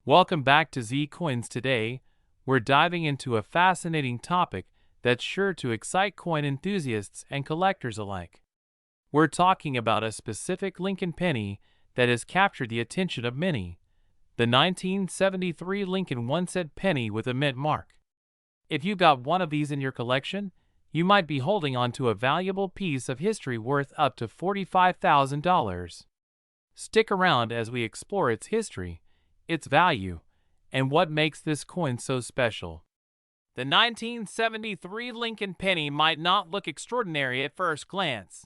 Welcome back to Z Coins. Today, we're diving into a fascinating topic that's sure to excite coin enthusiasts and collectors alike. We're talking about a specific Lincoln penny that has captured the attention of many, the 1973 Lincoln 1-cent penny with a mint mark. If you got one of these in your collection, you might be holding on to a valuable piece of history worth up to $45,000. Stick around as we explore its history, its value, and what makes this coin so special. The 1973 Lincoln penny might not look extraordinary at first glance.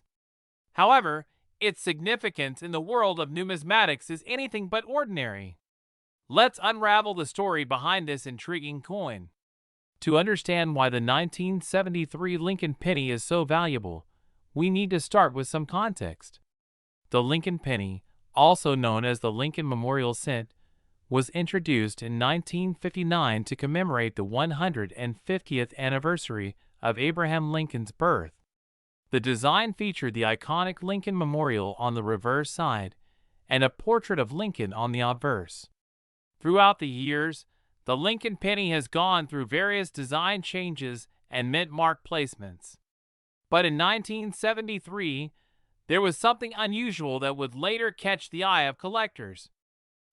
However, its significance in the world of numismatics is anything but ordinary. Let's unravel the story behind this intriguing coin. To understand why the 1973 Lincoln penny is so valuable, we need to start with some context. The Lincoln penny, also known as the Lincoln Memorial Cent, was introduced in 1959 to commemorate the 150th anniversary of Abraham Lincoln's birth. The design featured the iconic Lincoln Memorial on the reverse side and a portrait of Lincoln on the obverse. Throughout the years, the Lincoln penny has gone through various design changes and mint mark placements. But in 1973, there was something unusual that would later catch the eye of collectors.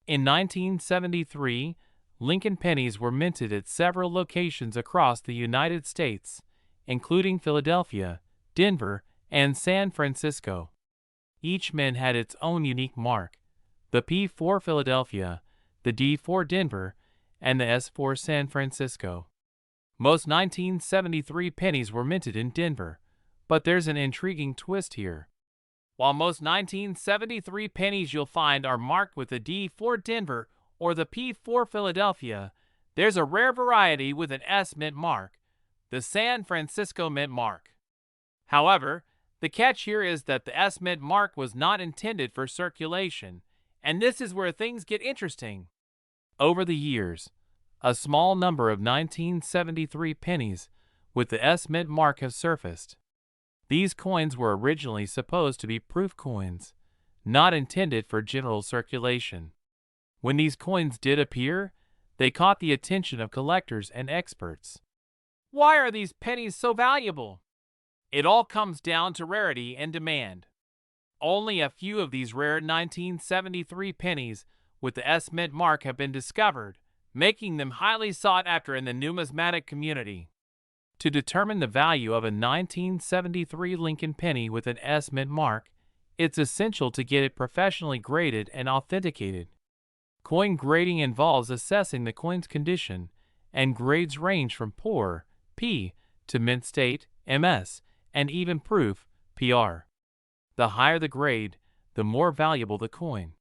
In 1973, Lincoln pennies were minted at several locations across the United States, including Philadelphia, Denver, and San Francisco. Each mint had its own unique mark: the P for Philadelphia, the D for Denver, and the S for San Francisco. Most 1973 pennies were minted in Denver, but there's an intriguing twist here. While most 1973 pennies you'll find are marked with the D for Denver or the P for Philadelphia, there's a rare variety with an S mint mark, the San Francisco mint mark. However, the catch here is that the S mint mark was not intended for circulation, and this is where things get interesting. Over the years, a small number of 1973 pennies with the S mint mark have surfaced. These coins were originally supposed to be proof coins, not intended for general circulation. When these coins did appear, they caught the attention of collectors and experts. Why are these pennies so valuable? It all comes down to rarity and demand. Only a few of these rare 1973 pennies with the S mint mark have been discovered, making them highly sought after in the numismatic community. To determine the value of a 1973 Lincoln penny with an S mint mark, it's essential to get it professionally graded and authenticated. Coin grading involves assessing the coin's condition, and grades range from poor, P, to mint state, MS, and even proof, PR. The higher the grade, the more valuable the coin.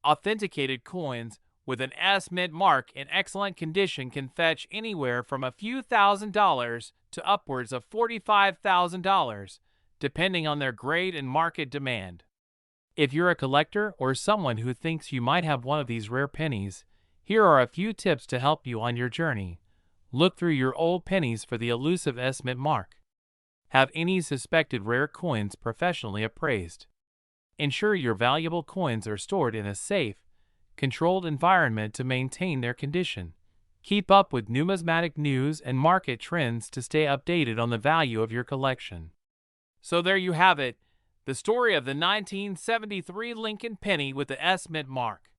Authenticated coins with an S mint mark in excellent condition can fetch anywhere from a few $1,000s to upwards of $45,000, depending on their grade and market demand. If you're a collector or someone who thinks you might have one of these rare pennies, here are a few tips to help you on your journey. Look through your old pennies for the elusive S mint mark. Have any suspected rare coins professionally appraised. Ensure your valuable coins are stored in a safe, controlled environment to maintain their condition. Keep up with numismatic news and market trends to stay updated on the value of your collection. So there you have it, the story of the 1973 Lincoln penny with the S mint mark.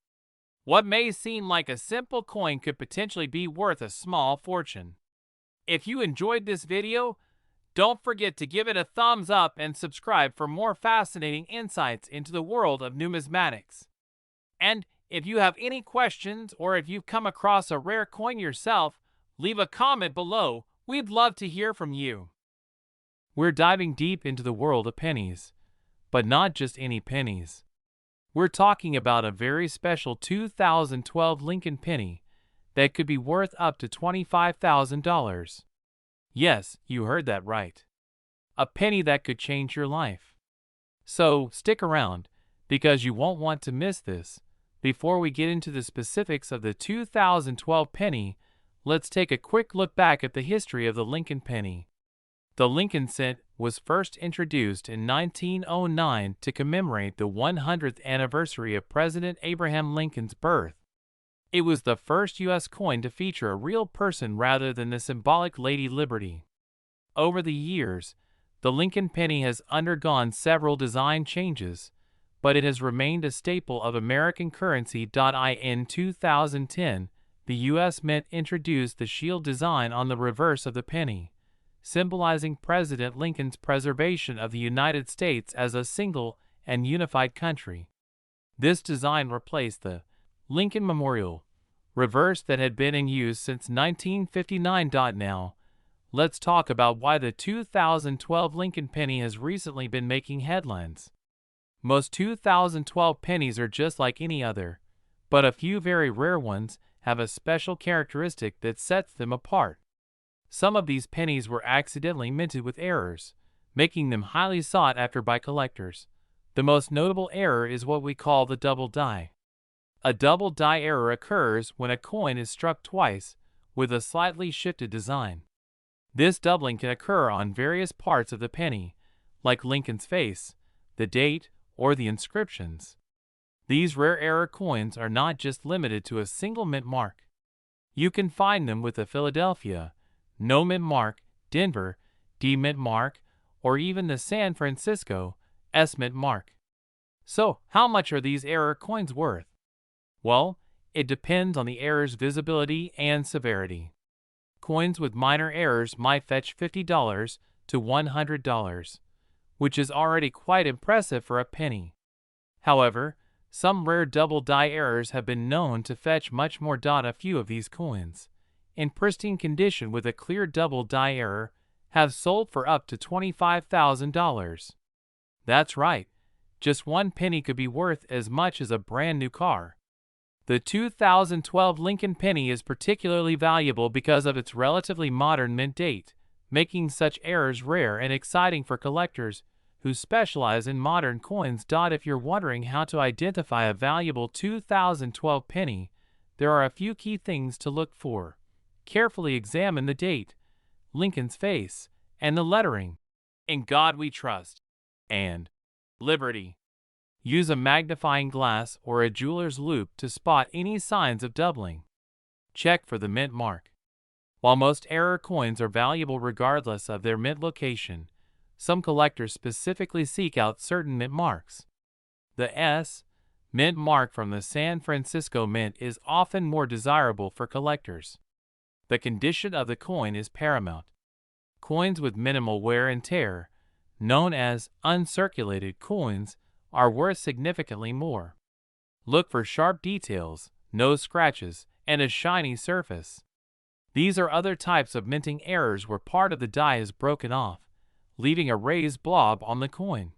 What may seem like a simple coin could potentially be worth a small fortune. If you enjoyed this video, don't forget to give it a thumbs up and subscribe for more fascinating insights into the world of numismatics. And if you have any questions or if you've come across a rare coin yourself, leave a comment below. We'd love to hear from you. We're diving deep into the world of pennies, but not just any pennies. We're talking about a very special 2012 Lincoln penny that could be worth up to $25,000. Yes, you heard that right. A penny that could change your life. So stick around, because you won't want to miss this. Before we get into the specifics of the 2012 penny, let's take a quick look back at the history of the Lincoln penny. The Lincoln cent was first introduced in 1909 to commemorate the 100th anniversary of President Abraham Lincoln's birth. It was the first U.S. coin to feature a real person rather than the symbolic Lady Liberty. Over the years, the Lincoln penny has undergone several design changes, but it has remained a staple of American currency. In 2010, the U.S. Mint introduced the shield design on the reverse of the penny, symbolizing President Lincoln's preservation of the United States as a single and unified country. This design replaced the Lincoln Memorial reverse that had been in use since 1959. Now, let's talk about why the 2012 Lincoln penny has recently been making headlines. Most 2012 pennies are just like any other, but a few very rare ones have a special characteristic that sets them apart. Some of these pennies were accidentally minted with errors, making them highly sought after by collectors. The most notable error is what we call the double die. A double die error occurs when a coin is struck twice with a slightly shifted design. This doubling can occur on various parts of the penny, like Lincoln's face, the date, or the inscriptions. These rare error coins are not just limited to a single mint mark. You can find them with the Philadelphia, no mint mark, Denver, D mint mark, or even the San Francisco, S mint mark. So, how much are these error coins worth? Well, it depends on the error's visibility and severity. Coins with minor errors might fetch $50 to $100, which is already quite impressive for a penny. However, some rare double die errors have been known to fetch much more. A few of these coins, in pristine condition with a clear double die error, have sold for up to $25,000. That's right, just one penny could be worth as much as a brand new car. The 2012 Lincoln penny is particularly valuable because of its relatively modern mint date, making such errors rare and exciting for collectors who specialize in modern coins. If you're wondering how to identify a valuable 2012 penny, there are a few key things to look for. Carefully examine the date, Lincoln's face, and the lettering, "In God We Trust," and "Liberty." Use a magnifying glass or a jeweler's loupe to spot any signs of doubling. Check for the mint mark. While most error coins are valuable regardless of their mint location, some collectors specifically seek out certain mint marks. The S mint mark from the San Francisco Mint is often more desirable for collectors. The condition of the coin is paramount. Coins with minimal wear and tear, known as uncirculated coins, are worth significantly more. Look for sharp details, no scratches, and a shiny surface. These are other types of minting errors where part of the die is broken off, leaving a raised blob on the coin.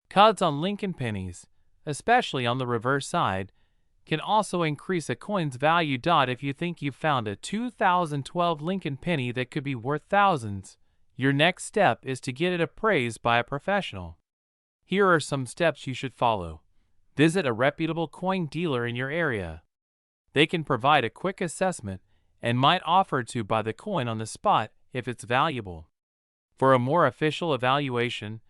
Cuts on Lincoln pennies, especially on the reverse side, can also increase a coin's value. If you think you've found a 2012 Lincoln penny that could be worth thousands, your next step is to get it appraised by a professional. Here are some steps you should follow. Visit a reputable coin dealer in your area. They can provide a quick assessment and might offer to buy the coin on the spot if it's valuable. For a more official evaluation,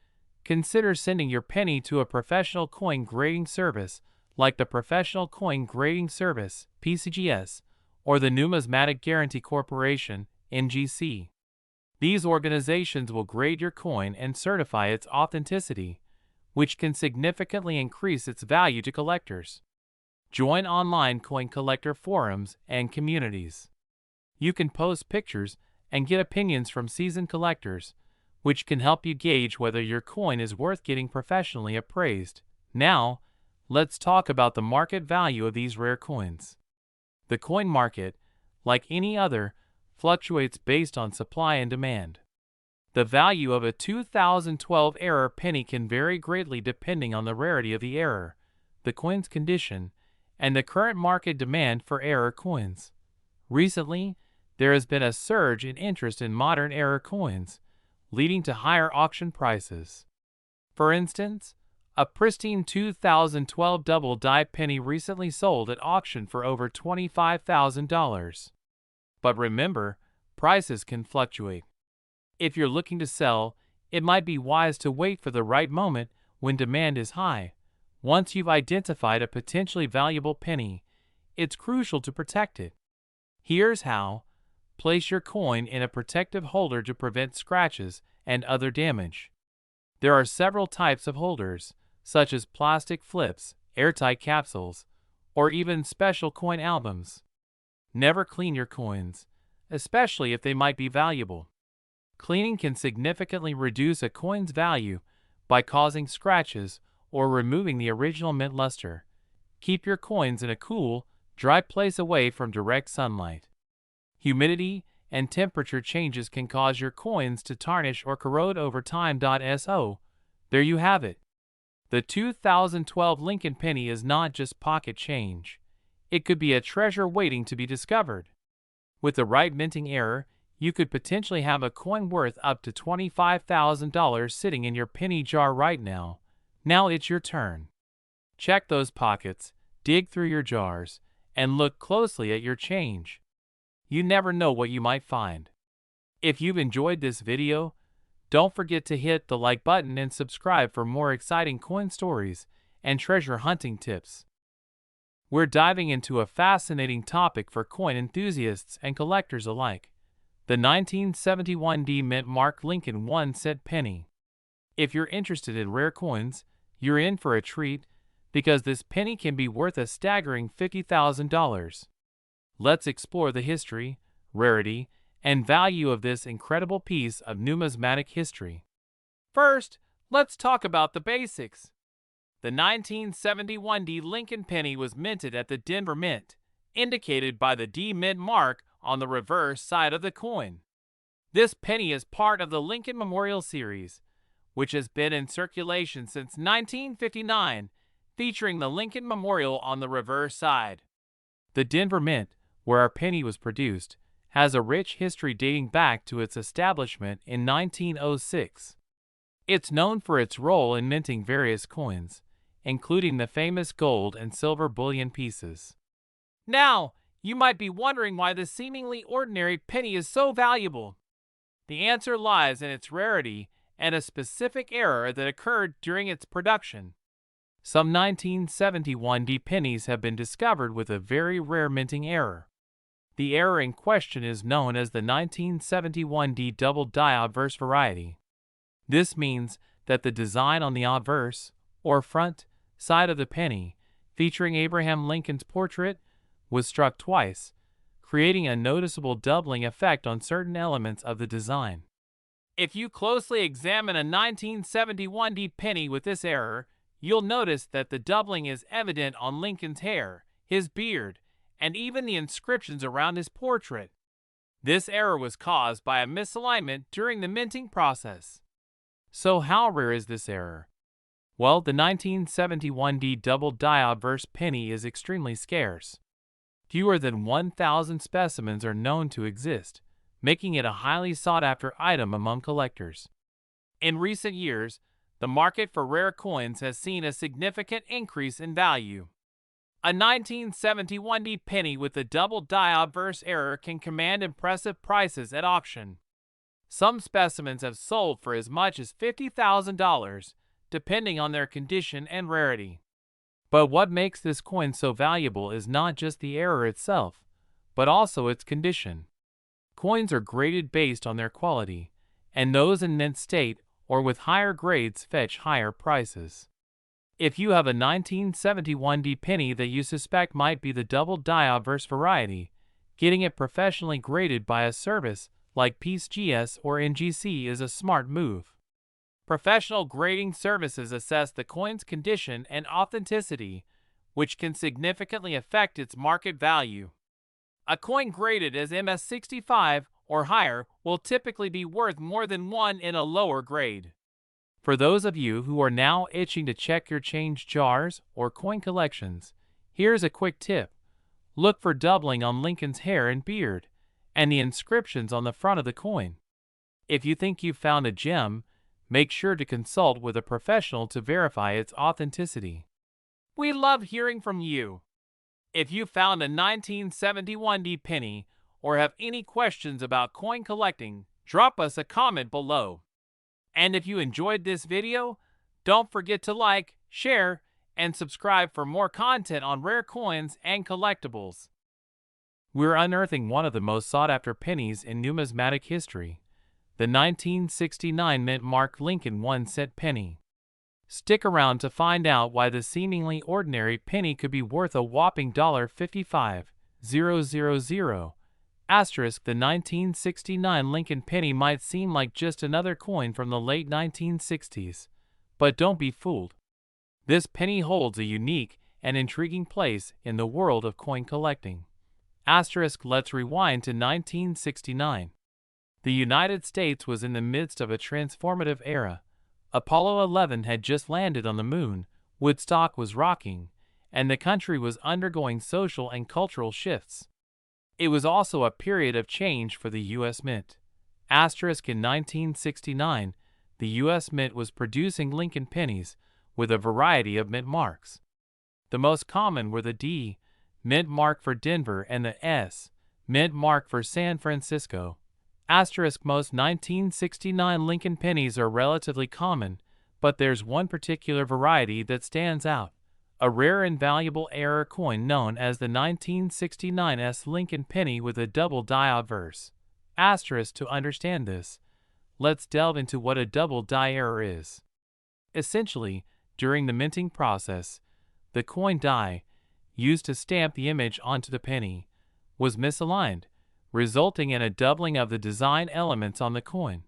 consider sending your penny to a professional coin grading service like the Professional Coin Grading Service, PCGS, or the Numismatic Guarantee Corporation, NGC. These organizations will grade your coin and certify its authenticity, which can significantly increase its value to collectors. Join online coin collector forums and communities. You can post pictures and get opinions from seasoned collectors, which can help you gauge whether your coin is worth getting professionally appraised. Now, let's talk about the market value of these rare coins. The coin market, like any other, fluctuates based on supply and demand. The value of a 2012 error penny can vary greatly depending on the rarity of the error, the coin's condition, and the current market demand for error coins. Recently, there has been a surge in interest in modern error coins, leading to higher auction prices. For instance, a pristine 2012 double die penny recently sold at auction for over $25,000. But remember, prices can fluctuate. If you're looking to sell, it might be wise to wait for the right moment when demand is high. Once you've identified a potentially valuable penny, it's crucial to protect it. Here's how. Place your coin in a protective holder to prevent scratches and other damage. There are several types of holders, such as plastic flips, airtight capsules, or even special coin albums. Never clean your coins, especially if they might be valuable. Cleaning can significantly reduce a coin's value by causing scratches or removing the original mint luster. Keep your coins in a cool, dry place away from direct sunlight. Humidity and temperature changes can cause your coins to tarnish or corrode over time. So, there you have it. The 2012 Lincoln penny is not just pocket change. It could be a treasure waiting to be discovered. With the right minting error, you could potentially have a coin worth up to $25,000 sitting in your penny jar right now. Now it's your turn. Check those pockets, dig through your jars, and look closely at your change. You never know what you might find. If you've enjoyed this video, don't forget to hit the like button and subscribe for more exciting coin stories and treasure hunting tips. We're diving into a fascinating topic for coin enthusiasts and collectors alike: the 1971 D Mint Mark Lincoln 1-cent penny. If you're interested in rare coins, you're in for a treat, because this penny can be worth a staggering $50,000. Let's explore the history, rarity, and value of this incredible piece of numismatic history. First, let's talk about the basics. The 1971 D Lincoln penny was minted at the Denver Mint, indicated by the D Mint mark on the reverse side of the coin. This penny is part of the Lincoln Memorial series, which has been in circulation since 1959, featuring the Lincoln Memorial on the reverse side. The Denver Mint, where our penny was produced, has a rich history dating back to its establishment in 1906. It's known for its role in minting various coins, including the famous gold and silver bullion pieces. Now, you might be wondering why this seemingly ordinary penny is so valuable. The answer lies in its rarity and a specific error that occurred during its production. Some 1971 D pennies have been discovered with a very rare minting error. The error in question is known as the 1971 D double die obverse variety. This means that the design on the obverse, or front, side of the penny, featuring Abraham Lincoln's portrait, was struck twice, creating a noticeable doubling effect on certain elements of the design. If you closely examine a 1971 D penny with this error, you'll notice that the doubling is evident on Lincoln's hair, his beard, and even the inscriptions around his portrait. This error was caused by a misalignment during the minting process. So how rare is this error? Well, the 1971 D double die obverse penny is extremely scarce. Fewer than 1,000 specimens are known to exist, making it a highly sought-after item among collectors. In recent years, the market for rare coins has seen a significant increase in value. A 1971 D penny with the double die obverse error can command impressive prices at auction. Some specimens have sold for as much as $50,000, depending on their condition and rarity. But what makes this coin so valuable is not just the error itself, but also its condition. Coins are graded based on their quality, and those in mint state or with higher grades fetch higher prices. If you have a 1971 D penny that you suspect might be the double die obverse variety, getting it professionally graded by a service like PCGS or NGC is a smart move. Professional grading services assess the coin's condition and authenticity, which can significantly affect its market value. A coin graded as MS65 or higher will typically be worth more than one in a lower grade. For those of you who are now itching to check your change jars or coin collections, here's a quick tip. Look for doubling on Lincoln's hair and beard, and the inscriptions on the front of the coin. If you think you've found a gem, make sure to consult with a professional to verify its authenticity. We love hearing from you. If you found a 1971 D penny or have any questions about coin collecting, drop us a comment below. And if you enjoyed this video, don't forget to like, share, and subscribe for more content on rare coins and collectibles. We're unearthing one of the most sought-after pennies in numismatic history, the 1969 mint-marked Lincoln 1-cent penny. Stick around to find out why the seemingly ordinary penny could be worth a whopping $55,000. Asterisk, the 1969 Lincoln penny might seem like just another coin from the late 1960s, but don't be fooled. This penny holds a unique and intriguing place in the world of coin collecting. Asterisk, let's rewind to 1969. The United States was in the midst of a transformative era. Apollo 11 had just landed on the moon, Woodstock was rocking, and the country was undergoing social and cultural shifts. It was also a period of change for the U.S. Mint. Asterisk, in 1969, the U.S. Mint was producing Lincoln pennies with a variety of mint marks. The most common were the D mint mark for Denver and the S mint mark for San Francisco. Asterisk, most 1969 Lincoln pennies are relatively common, but there's one particular variety that stands out, a rare and valuable error coin known as the 1969 S Lincoln penny with a double die obverse. Asterisk, to understand this, let's delve into what a double die error is. Essentially, during the minting process, the coin die, used to stamp the image onto the penny, was misaligned, resulting in a doubling of the design elements on the coin.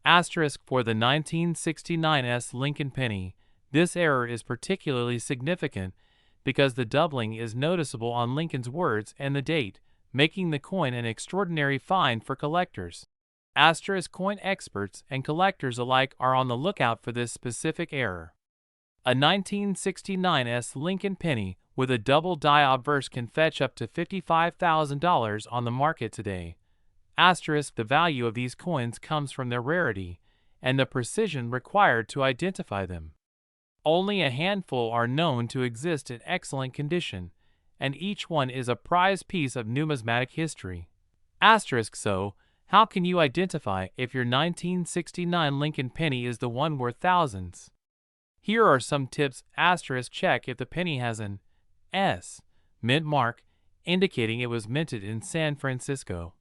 Asterisk, for the 1969 S Lincoln penny, this error is particularly significant because the doubling is noticeable on Lincoln's words and the date, making the coin an extraordinary find for collectors. Asterisk, coin experts and collectors alike are on the lookout for this specific error. A 1969 S Lincoln penny with a double die obverse can fetch up to $55,000 on the market today. Asterisk, the value of these coins comes from their rarity and the precision required to identify them. Only a handful are known to exist in excellent condition, and each one is a prized piece of numismatic history. Asterisk, so, how can you identify if your 1969 Lincoln penny is the one worth thousands? Here are some tips. Asterisk, check if the penny has an S mint mark, indicating it was minted in San Francisco.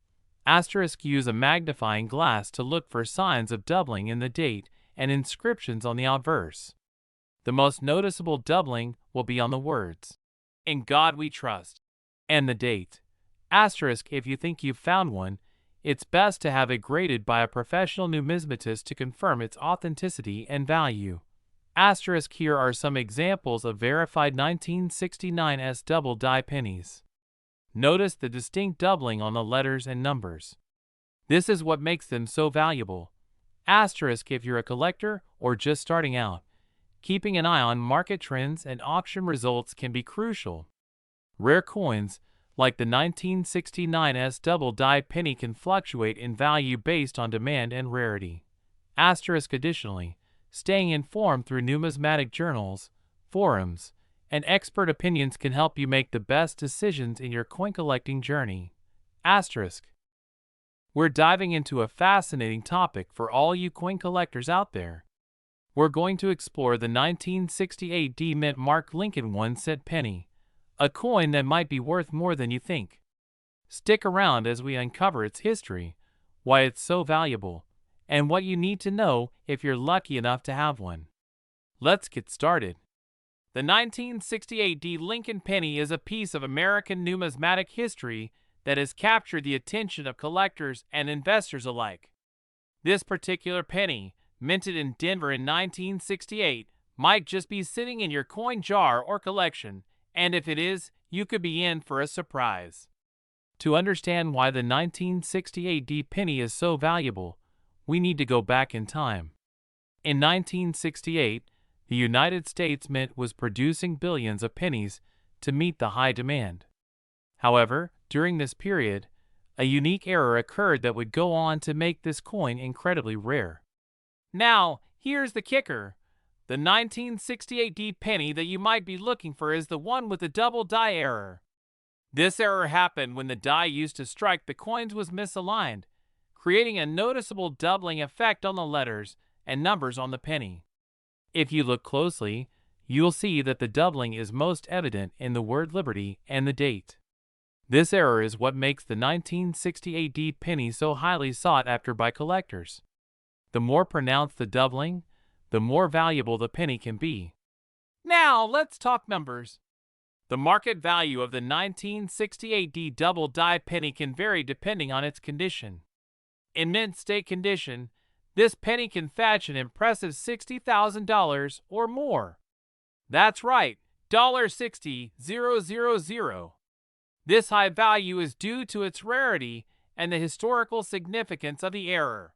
Asterisk, use a magnifying glass to look for signs of doubling in the date and inscriptions on the obverse. The most noticeable doubling will be on the words, "In God We Trust," and the date. Asterisk, if you think you've found one, it's best to have it graded by a professional numismatist to confirm its authenticity and value. Asterisk, here are some examples of verified 1969 S double die pennies. Notice the distinct doubling on the letters and numbers. This is what makes them so valuable. Asterisk, if you're a collector or just starting out, keeping an eye on market trends and auction results can be crucial. Rare coins, like the 1969 S double die penny, can fluctuate in value based on demand and rarity. Asterisk, additionally, staying informed through numismatic journals, forums, and expert opinions can help you make the best decisions in your coin collecting journey. Asterisk. We're diving into a fascinating topic for all you coin collectors out there. We're going to explore the 1968 D mint marked Lincoln 1-cent penny, a coin that might be worth more than you think. Stick around as we uncover its history, why it's so valuable, and what you need to know if you're lucky enough to have one. Let's get started. The 1968 D Lincoln penny is a piece of American numismatic history that has captured the attention of collectors and investors alike. This particular penny, minted in Denver in 1968, might just be sitting in your coin jar or collection, and if it is, you could be in for a surprise. To understand why the 1968 D penny is so valuable, we need to go back in time. In 1968, the United States Mint was producing billions of pennies to meet the high demand. However, during this period, a unique error occurred that would go on to make this coin incredibly rare. Now, here's the kicker. The 1968 D penny that you might be looking for is the one with the double die error. This error happened when the die used to strike the coins was misaligned, creating a noticeable doubling effect on the letters and numbers on the penny. If you look closely, you'll see that the doubling is most evident in the word Liberty and the date. This error is what makes the 1960 AD penny so highly sought after by collectors. The more pronounced the doubling, the more valuable the penny can be. Now, let's talk numbers. The market value of the 1960 AD double-die penny can vary depending on its condition. In mint state condition, this penny can fetch an impressive $60,000 or more. That's right, $60,000. This high value is due to its rarity and the historical significance of the error.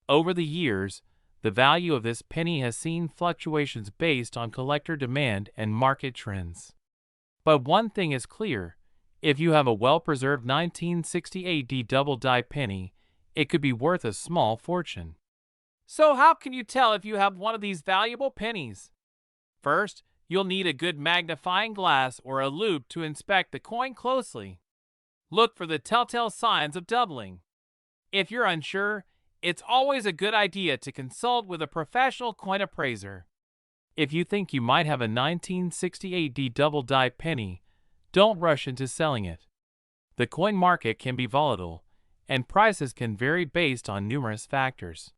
Over the years, the value of this penny has seen fluctuations based on collector demand and market trends. But one thing is clear, if you have a well-preserved 1960 AD double-die penny, it could be worth a small fortune. So how can you tell if you have one of these valuable pennies? First, you'll need a good magnifying glass or a loupe to inspect the coin closely. Look for the telltale signs of doubling. If you're unsure, it's always a good idea to consult with a professional coin appraiser. If you think you might have a 1960 AD double-die penny, don't rush into selling it. The coin market can be volatile, and prices can vary based on numerous factors.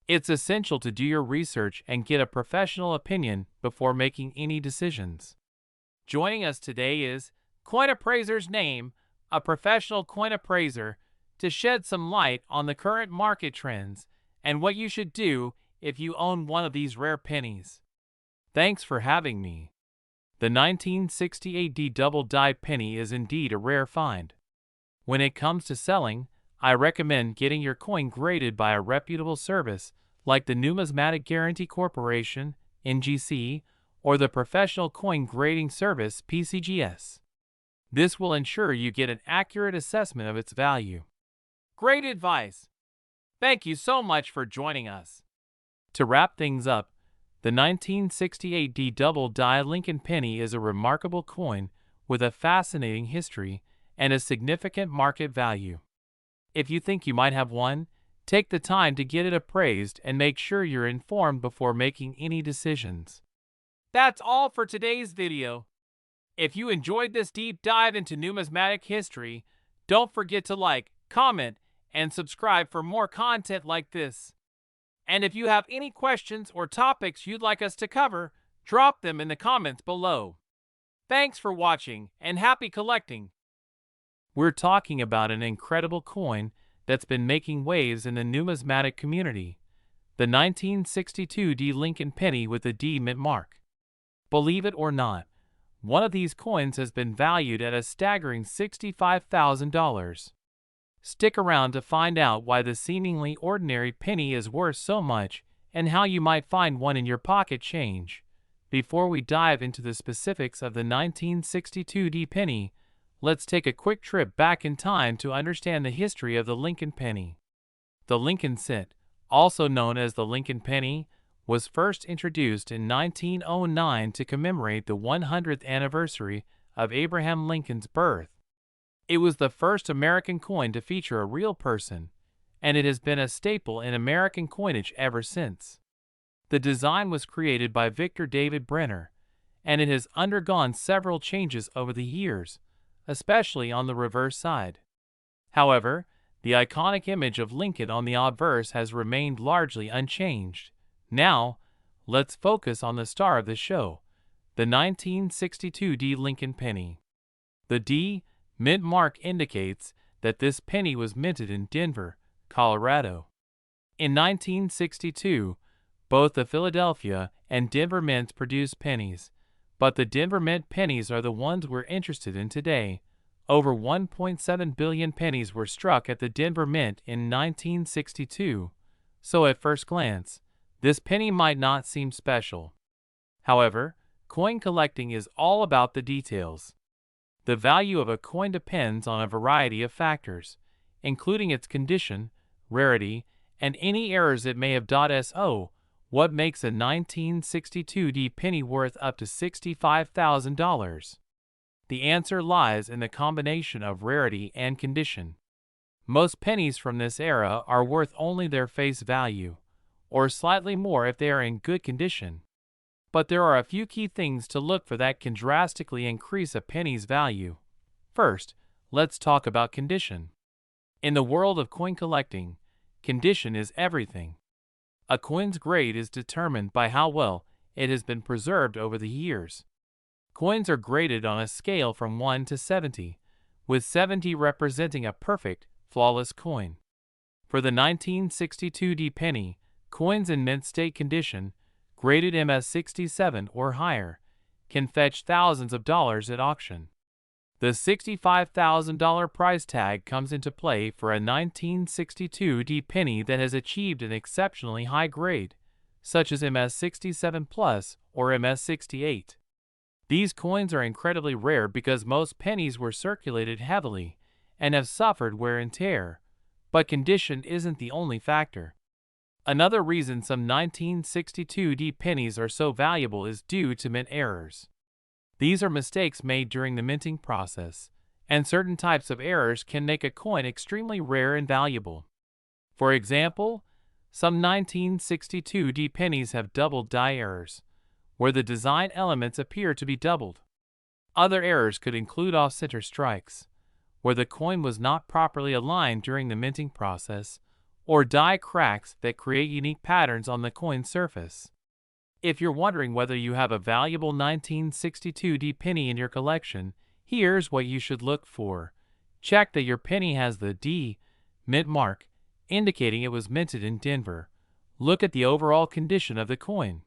It's essential to do your research and get a professional opinion before making any decisions. Joining us today is Coin Appraiser's Name, a professional coin appraiser, to shed some light on the current market trends and what you should do if you own one of these rare pennies. Thanks for having me. The 1960 AD double-die penny is indeed a rare find. When it comes to selling, I recommend getting your coin graded by a reputable service like the Numismatic Guarantee Corporation, NGC, or the Professional Coin Grading Service, PCGS. This will ensure you get an accurate assessment of its value. Great advice! Thank you so much for joining us. To wrap things up, the 1960 AD double-die Lincoln penny is a remarkable coin with a fascinating history and a significant market value. If you think you might have one, take the time to get it appraised and make sure you're informed before making any decisions. That's all for today's video. If you enjoyed this deep dive into numismatic history, don't forget to like, comment, and subscribe for more content like this. And if you have any questions or topics you'd like us to cover, drop them in the comments below. Thanks for watching and happy collecting! We're talking about an incredible coin that's been making waves in the numismatic community, the 1962 D Lincoln penny with the D mint mark. Believe it or not, one of these coins has been valued at a staggering $65,000. Stick around to find out why the seemingly ordinary penny is worth so much and how you might find one in your pocket change. Before we dive into the specifics of the 1962 D penny, let's take a quick trip back in time to understand the history of the Lincoln penny. The Lincoln cent, also known as the Lincoln penny, was first introduced in 1909 to commemorate the 100th anniversary of Abraham Lincoln's birth. It was the first American coin to feature a real person, and it has been a staple in American coinage ever since. The design was created by Victor David Brenner, and it has undergone several changes over the years, especially on the reverse side. However, the iconic image of Lincoln on the obverse has remained largely unchanged. Now, let's focus on the star of the show, the 1962 D Lincoln penny. The D mint mark indicates that this penny was minted in Denver, Colorado. In 1962, both the Philadelphia and Denver mints produced pennies, but the Denver mint pennies are the ones we're interested in today. Over 1.7 billion pennies were struck at the Denver mint in 1962, so at first glance, this penny might not seem special. However, coin collecting is all about the details. The value of a coin depends on a variety of factors, including its condition, rarity, and any errors it may have. So, what makes a 1962 D penny worth up to $65,000? The answer lies in the combination of rarity and condition. Most pennies from this era are worth only their face value, or slightly more if they are in good condition. but there are a few key things to look for that can drastically increase a penny's value. First, let's talk about condition. In the world of coin collecting, condition is everything. A coin's grade is determined by how well it has been preserved over the years. Coins are graded on a scale from 1 to 70, with 70 representing a perfect, flawless coin. For the 1962D penny, coins in mint state condition, graded MS67 or higher, can fetch thousands of dollars at auction. The $65,000 price tag comes into play for a 1962D penny that has achieved an exceptionally high grade, such as MS67 Plus or MS68. These coins are incredibly rare because most pennies were circulated heavily and have suffered wear and tear, but condition isn't the only factor. Another reason some 1962D pennies are so valuable is due to mint errors. These are mistakes made during the minting process, and certain types of errors can make a coin extremely rare and valuable. For example, some 1962D pennies have double die errors, where the design elements appear to be doubled. Other errors could include off-center strikes, where the coin was not properly aligned during the minting process, or die cracks that create unique patterns on the coin surface. If you're wondering whether you have a valuable 1962D penny in your collection, here's what you should look for. Check that your penny has the D mint mark, indicating it was minted in Denver. Look at the overall condition of the coin.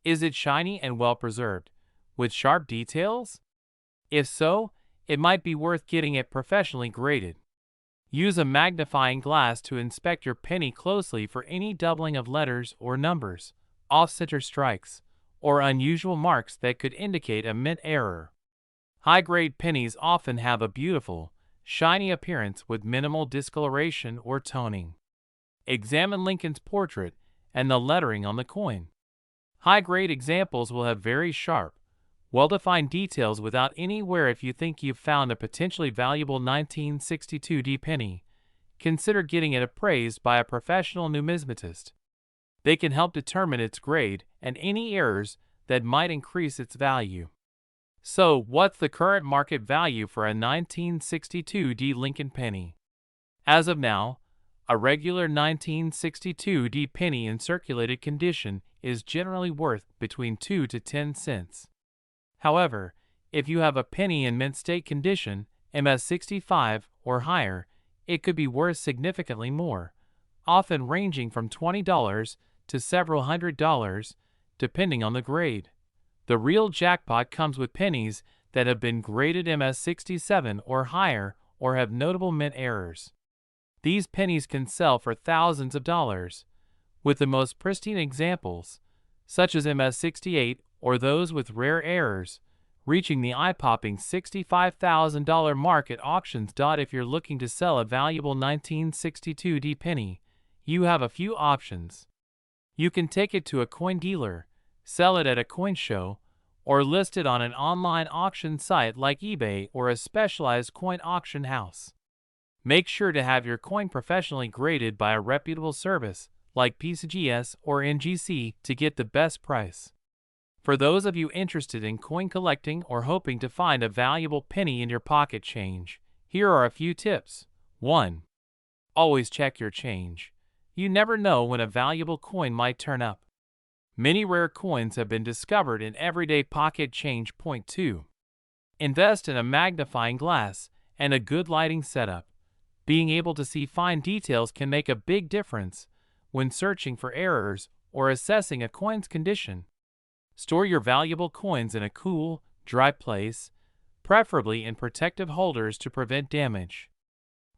Is it shiny and well preserved, with sharp details? If so, it might be worth getting it professionally graded. Use a magnifying glass to inspect your penny closely for any doubling of letters or numbers, off-center strikes, or unusual marks that could indicate a mint error. High-grade pennies often have a beautiful, shiny appearance with minimal discoloration or toning. Examine Lincoln's portrait and the lettering on the coin. High-grade examples will have very sharp, well-defined details without any wear. If you think you've found a potentially valuable 1962D penny, consider getting it appraised by a professional numismatist. They can help determine its grade and any errors that might increase its value. So, what's the current market value for a 1962D Lincoln penny? As of now, a regular 1962D penny in circulated condition is generally worth between 2 to 10 cents. However, if you have a penny in mint state condition, MS65 or higher, it could be worth significantly more, often ranging from $20 to several $100s, depending on the grade. The real jackpot comes with pennies that have been graded MS67 or higher or have notable mint errors. These pennies can sell for thousands of dollars, with the most pristine examples, such as MS68 or those with rare errors, reaching the eye-popping $65,000 mark at auctions. If you're looking to sell a valuable 1962D penny, you have a few options. You can take it to a coin dealer, sell it at a coin show, or list it on an online auction site like eBay or a specialized coin auction house. Make sure to have your coin professionally graded by a reputable service like PCGS or NGC to get the best price. For those of you interested in coin collecting or hoping to find a valuable penny in your pocket change, here are a few tips. 1. Always check your change. You never know when a valuable coin might turn up. Many rare coins have been discovered in everyday pocket change. 2. Invest in a magnifying glass and a good lighting setup. Being able to see fine details can make a big difference when searching for errors or assessing a coin's condition. Store your valuable coins in a cool, dry place, preferably in protective holders to prevent damage.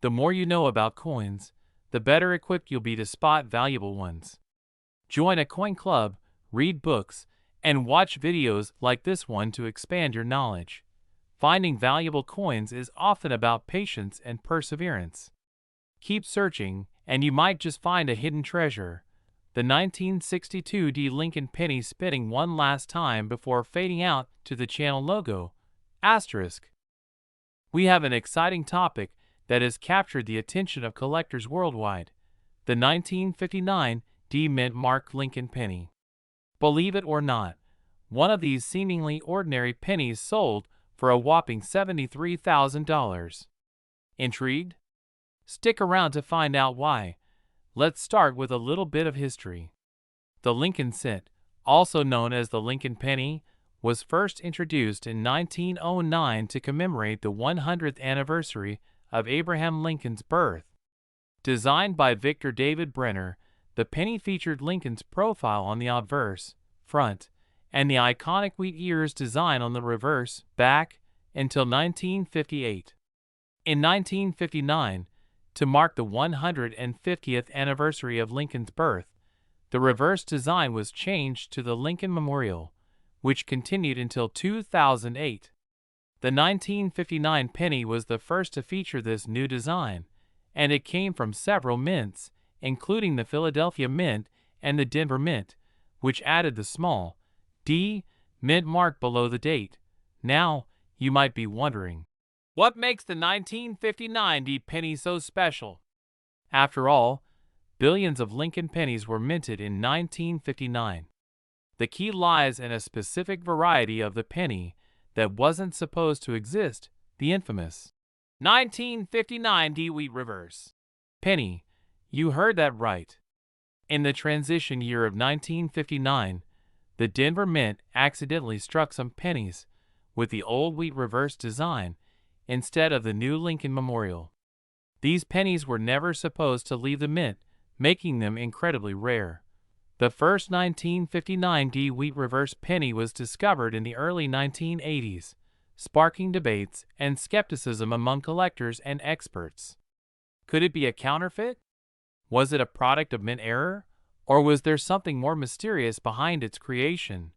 The more you know about coins, the better equipped you'll be to spot valuable ones. Join a coin club, read books, and watch videos like this one to expand your knowledge. Finding valuable coins is often about patience and perseverance. Keep searching, and you might just find a hidden treasure. The 1962D Lincoln penny spinning one last time before fading out to the channel logo, asterisk. We have an exciting topic that has captured the attention of collectors worldwide, the 1959 D Mint Mark Lincoln penny. Believe it or not, One of these seemingly ordinary pennies sold for a whopping $73,000. Intrigued? Stick around to find out why. Let's start with a little bit of history. The Lincoln cent, also known as the Lincoln penny, was first introduced in 1909 to commemorate the 100th anniversary of Abraham Lincoln's birth. Designed by Victor David Brenner, the penny featured Lincoln's profile on the obverse, front, and the iconic wheat ears design on the reverse, back, until 1958. In 1959, to mark the 150th anniversary of Lincoln's birth, the reverse design was changed to the Lincoln Memorial, which continued until 2008. The 1959 penny was the first to feature this new design, and it came from several mints, including the Philadelphia Mint and the Denver Mint, which added the small D mint mark below the date. Now, you might be wondering, what makes the 1959 D penny so special? After all, billions of Lincoln pennies were minted in 1959. The key lies in a specific variety of the penny that wasn't supposed to exist, the infamous 1959 D wheat reverse penny. You heard that right. In the transition year of 1959, the Denver Mint accidentally struck some pennies with the old wheat reverse design instead of the new Lincoln Memorial. These pennies were never supposed to leave the mint, making them incredibly rare. The first 1959 D wheat reverse penny was discovered in the early 1980s, sparking debates and skepticism among collectors and experts. Could it be a counterfeit? Was it a product of mint error? Or was there something more mysterious behind its creation?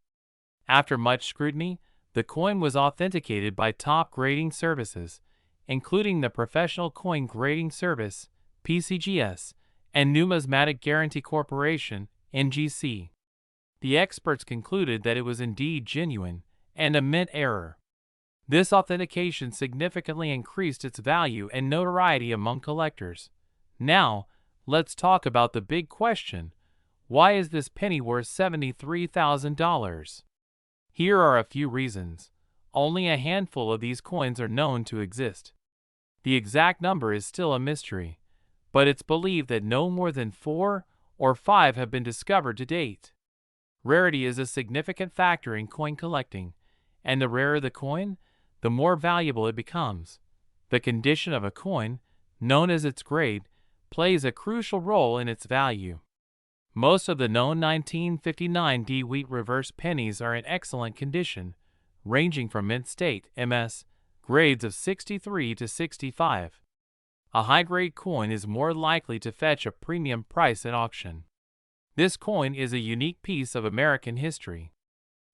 After much scrutiny, the coin was authenticated by top grading services, including the Professional Coin Grading Service, PCGS, and Numismatic Guarantee Corporation, NGC. The experts concluded that it was indeed genuine and a mint error. This authentication significantly increased its value and notoriety among collectors. Now, let's talk about the big question. Why is this penny worth $73,000? Here are a few reasons. Only a handful of these coins are known to exist. The exact number is still a mystery, but it's believed that no more than 4 or 5 have been discovered to date. Rarity is a significant factor in coin collecting, and the rarer the coin, the more valuable it becomes. The condition of a coin, known as its grade, plays a crucial role in its value. Most of the known 1959 D wheat reverse pennies are in excellent condition, ranging from mint state (MS) grades of 63 to 65. A high-grade coin is more likely to fetch a premium price at auction. This coin is a unique piece of American history.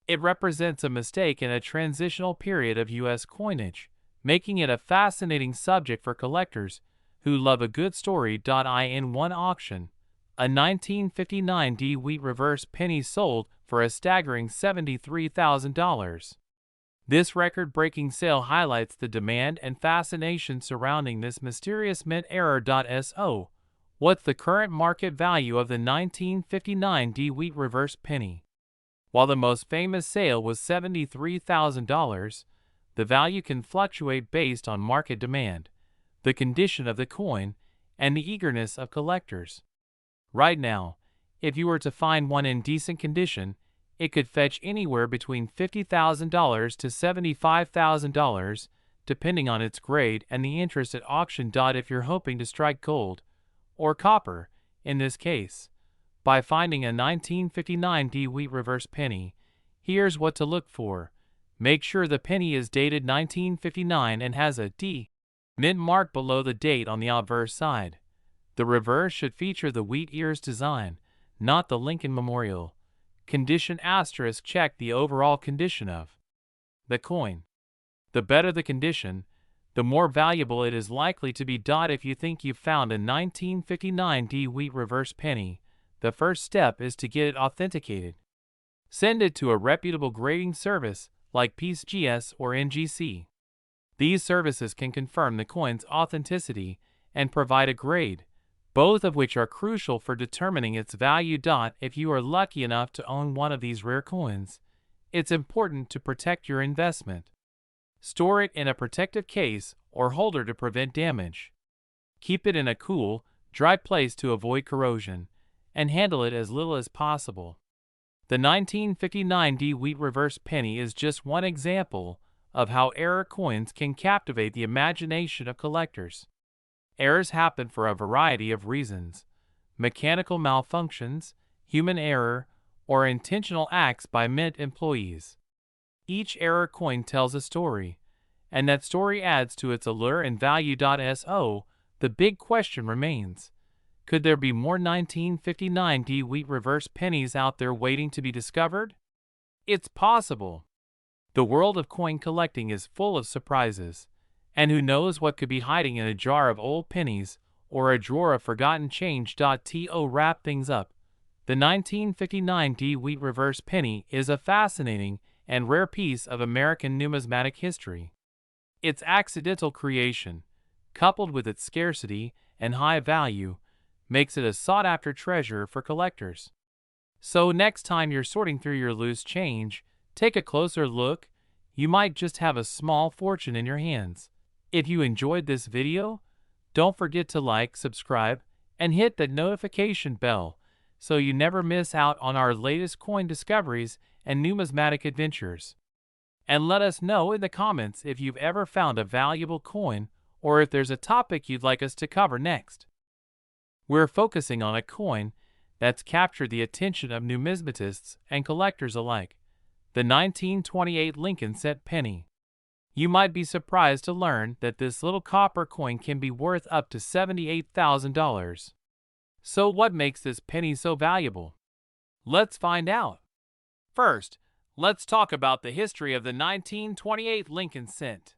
It represents a mistake in a transitional period of U.S. coinage, making it a fascinating subject for collectors who love a good story. In one auction, a 1959 D wheat reverse penny sold for a staggering $73,000. This record-breaking sale highlights the demand and fascination surrounding this mysterious mint error. So, what's the current market value of the 1959 D wheat reverse penny? While the most famous sale was $73,000, the value can fluctuate based on market demand, the condition of the coin, and the eagerness of collectors. Right now, if you were to find one in decent condition, it could fetch anywhere between $50,000 to $75,000, depending on its grade and the interest at auction. If you're hoping to strike gold, or copper, in this case, by finding a 1959 D wheat reverse penny, here's what to look for. Make sure the penny is dated 1959 and has a D mint mark below the date on the obverse side. The reverse should feature the wheat ears design, not the Lincoln Memorial. Condition *, check the overall condition of the coin. The better the condition, the more valuable it is likely to be. If you think you've found a 1959 D wheat reverse penny, the first step is to get it authenticated. Send it to a reputable grading service like PCGS or NGC. These services can confirm the coin's authenticity and provide a grade, both of which are crucial for determining its value. If you are lucky enough to own one of these rare coins, it's important to protect your investment. Store it in a protective case or holder to prevent damage. Keep it in a cool, dry place to avoid corrosion, and handle it as little as possible. The 1959 D Wheat Reverse Penny is just one example of how error coins can captivate the imagination of collectors. Errors happen for a variety of reasons: mechanical malfunctions, human error, or intentional acts by mint employees. Each error coin tells a story, and that story adds to its allure and value. So, the big question remains: could there be more 1959 D Wheat Reverse Pennies out there waiting to be discovered? It's possible. The world of coin collecting is full of surprises, and who knows what could be hiding in a jar of old pennies or a drawer of forgotten change. To wrap things up, the 1959 D Wheat Reverse Penny is a fascinating and rare piece of American numismatic history. Its accidental creation, coupled with its scarcity and high value, makes it a sought-after treasure for collectors. So next time you're sorting through your loose change, take a closer look. You might just have a small fortune in your hands. If you enjoyed this video, don't forget to like, subscribe, and hit the notification bell so you never miss out on our latest coin discoveries and numismatic adventures. And let us know in the comments if you've ever found a valuable coin or if there's a topic you'd like us to cover next. We're focusing on a coin that's captured the attention of numismatists and collectors alike: the 1928 Lincoln cent penny. You might be surprised to learn that this little copper coin can be worth up to $78,000. So what makes this penny so valuable? Let's find out. First, let's talk about the history of the 1928 Lincoln cent.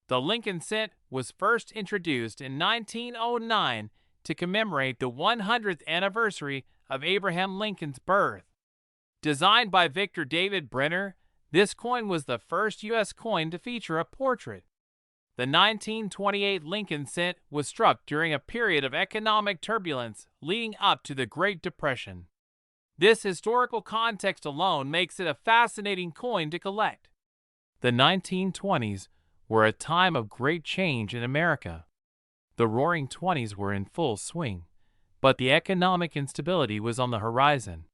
The Lincoln cent was first introduced in 1909 to commemorate the 100th anniversary of Abraham Lincoln's birth. Designed by Victor David Brenner, this coin was the first U.S. coin to feature a portrait. The 1928 Lincoln cent was struck during a period of economic turbulence leading up to the Great Depression. This historical context alone makes it a fascinating coin to collect. The 1920s were a time of great change in America. The Roaring Twenties were in full swing, but the economic instability was on the horizon.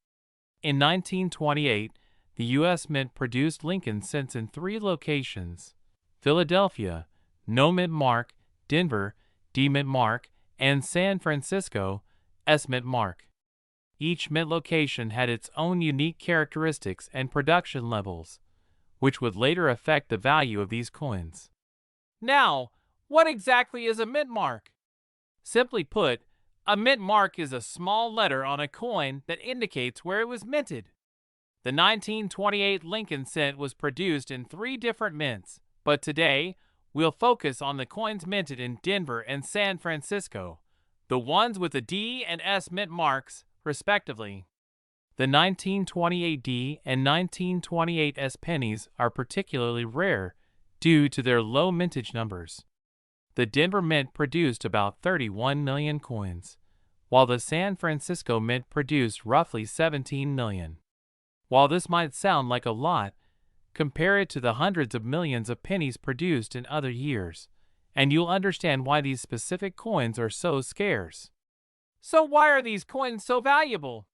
In 1928, the U.S. Mint produced Lincoln cents in 3 locations: Philadelphia, No Mint Mark; Denver, D Mint Mark; and San Francisco, S Mint Mark. Each mint location had its own unique characteristics and production levels, which would later affect the value of these coins. Now, what exactly is a mint mark? Simply put, a mint mark is a small letter on a coin that indicates where it was minted. The 1928 Lincoln cent was produced in 3 different mints, but today we'll focus on the coins minted in Denver and San Francisco, the ones with the D and S mint marks, respectively. The 1928 D and 1928 S pennies are particularly rare due to their low mintage numbers. The Denver Mint produced about 31 million coins, while the San Francisco Mint produced roughly 17 million. While this might sound like a lot, compare it to the hundreds of millions of pennies produced in other years, and you'll understand why these specific coins are so scarce. So why are these coins so valuable?